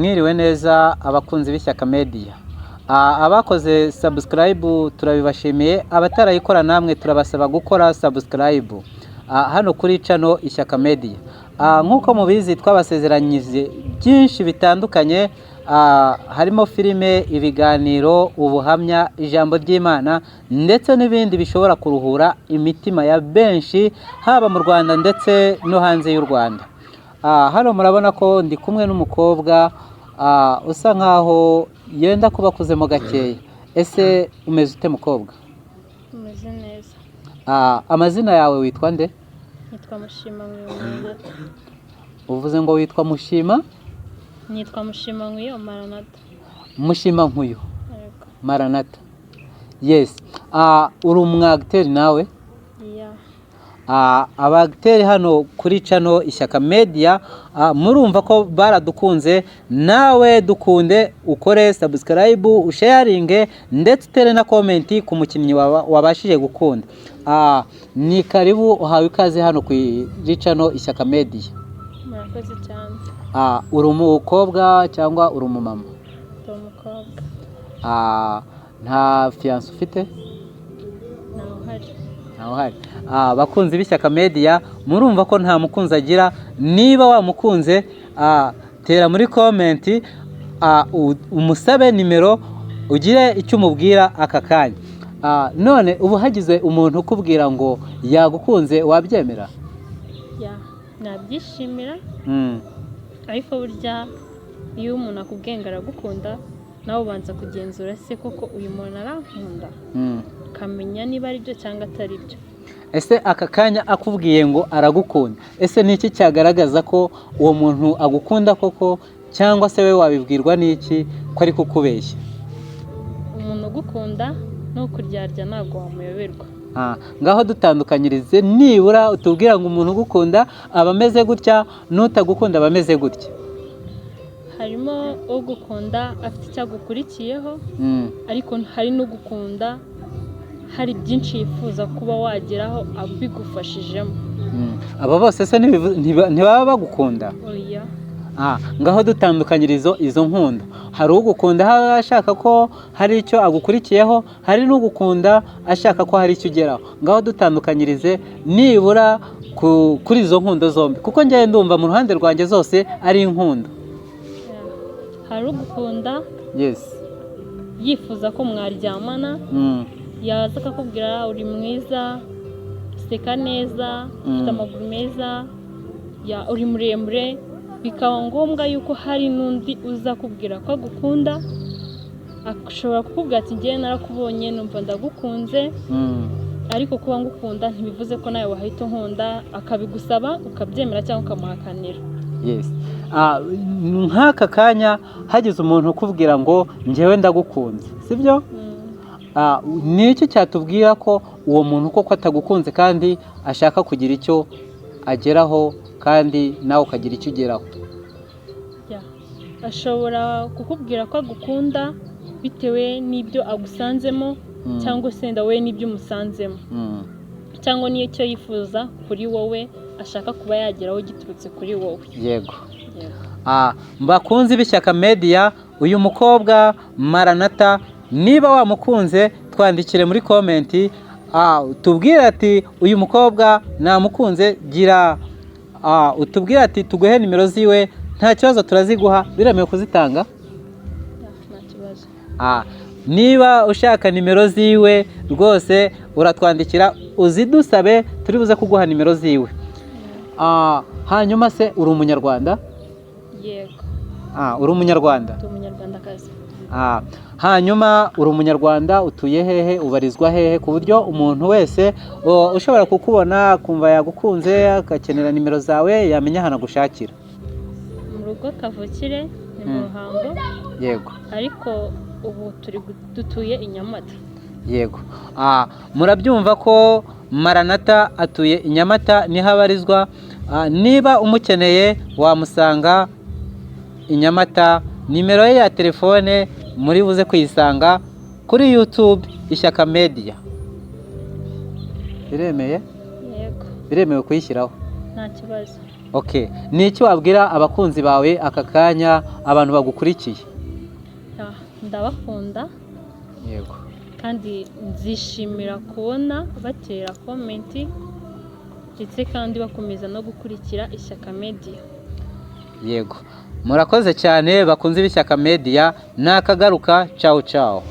Mwiriwe neza abakunzi b'Ishyaka Media. Abakoze subscribe turabibashimiye, abatarayikora namwe turabasaba gukora subscribe hano kuri channel Ishyaka Media. Nkuko mubizi twabasezeranyije byinshi bitandukanye, harimo filime, ibiganiro, ubuhamya, ijambo ry'Imana ndetse n'ibindi bishobora kuruhura imitima ya benshi haba mu Rwanda ndetse no hanze y'u Rwanda. Hano murabona ko ndi kumwe n'umukobwa usa nkaho yenda kuba kuzemo gakeya. Ese umeze ute mukobwa? Umeze neza. Amazina yawe witwa nde? Nitwa Mushima Maranatha. Uvuze ngo witwa Mushima? Nitwa Mushima Maranatha. Mushima Nkuyo Maranatha. Yes. Uri umwagiteri nawe? Yeah. Abagiteri hano kuri channel Ishyaka Media, murumva ko baradukunze, nawe dukunde, ukore subscribe, usharinge ndetse utere na comment ku mukinnyi wabashije gukunda. Ni karibu, uhawe ikaze hano kuri channel Ishyaka Media. Murakoze cyane. Uri umukobwa cyangwa uri umumama? Ndi umukobwa. Nta fiance ufite? Ntaho hari. Bakunzi b'Ishyaka Media, murumva ko nta mukunzi agira. Niba wamukunze, tera muri comment, umusabe nimero, ugire icyo umubwira aka kanya. None ubu hagize umuntu ukubwira ngo yagukunze, wabyemera? Nabyishimira. Ariko burya iyo umuntu akubwiye ngo aragukunda, nawe ubanza kugenzura se koko uyu muntu arankunda, kamenya niba ari byo cyangwa atari byo. Ese aka kanya akubwiye ngo aragukunda, ese niki cyagaragaza ko uwo muntu agukunda koko, cyangwa se we wabibwirwa n'iki ko ari kukubeshya? Umuntu ugukunda no kuryarya ntabwo wamuyoberwa. Ngaho dutandukanyirize, nibura utubwira ngo umuntu ugukunda aba ameze gutya, n'utagukunda aba ameze gutya. Harimo ugukunda afite icyagukurikiyeho, ariko hari n'ugukunda hari byinshi yifuza kuba wageraho abigufashijemo. Aba bose se ntibaba bagukunda? Oya. Ngaho dutandukanyirizo izo nkunda. Hari ugukunda ashaka ko hari icyo agukurikiyeho, hari n'ugukunda ashaka ko hari icyo ugeraho. Ngaho dutandukanyirize nibura kuri izo nkundo zombi, kuko njye ndumva mu ruhande rwanjye zose ari inkundo. Hari ugukunda yifuza ko mwaryamana, yaza akakubwira uri mwiza, useka neza, ufite amaguru meza, uri muremure, bikaba ngombwa yuko hari n'undi uza kubwira ko agukunda, ashobora kukubwira ati njye narakubonye numva ndagukunze, ariko kuba ngukunda ntibivuze ko nawe wahita unkunda, akabigusaba ukabyemera cyangwa ukamuhakanira. Nk'aka kanya hagize umuntu ukubwira ngo njyewe ndagukunze, sibyo? Ni iki cyatubwira ko uwo muntu koko atagukunze kandi ashaka kugira icyo ageraho, kandi nawe ukagira icyo ugeraho? Ashobora kukubwira ko agukunda bitewe n'ibyo agusanzemo, cyangwa se wenda we n'ibyo umusanzemo, cyangwa n'icyo yifuza kuri wowe ashaka kuba yageraho giturutse kuri wowe. Yego. Bakunzi b'Ishyaka Media, uyu mukobwa Maranatha, niba wamukunze twandikire muri comment, tubwire ati uyu mukobwa namukunze, gira utubwire ati tuguhe nimero ziwe, nta kibazo turaziguha, biremewe kuzitanga? Nta kibazo. Niba ushaka nimero ziwe rwose uratwandikira, uzidusabe turi buze kuguha nimero ziwe. Hanyuma se uri umunyarwanda? Yego. Uri umunyarwanda? Ndi umunyarwandakazi. Hanyuma uri umunyarwanda, utuye hehe, ubarizwa hehe, ku buryo umuntu wese ushobora kukubona kumva yagukunze akakenera nimero zawe yamenya ahantu agushakira? Mu rugo kavukire ni mu Ruhango. Yego. Ariko ubu dutuye i Nyamata. Yego. Murabyumva ko Maranatha atuye i Nyamata, niho abarizwa. Niba umukeneye wamusanga i Nyamata. Nimero ye ya telefone muri buze kuyisanga kuri YouTube Ishyaka Media. Biremeye? Yego. Biremewe kuyishyiraho? Nta kibazo. Okay, ni iki wabwira abakunzi bawe aka kanya abantu bagukurikiye? Ndabakunda Yego. kandi nzishimira kubona batera komenti ndetse kandi bakomeza no gukurikira Ishyaka Media. Yego, murakoze cyane bakunze b'Ishyaka Media, nakagaruka. Ciao ciao.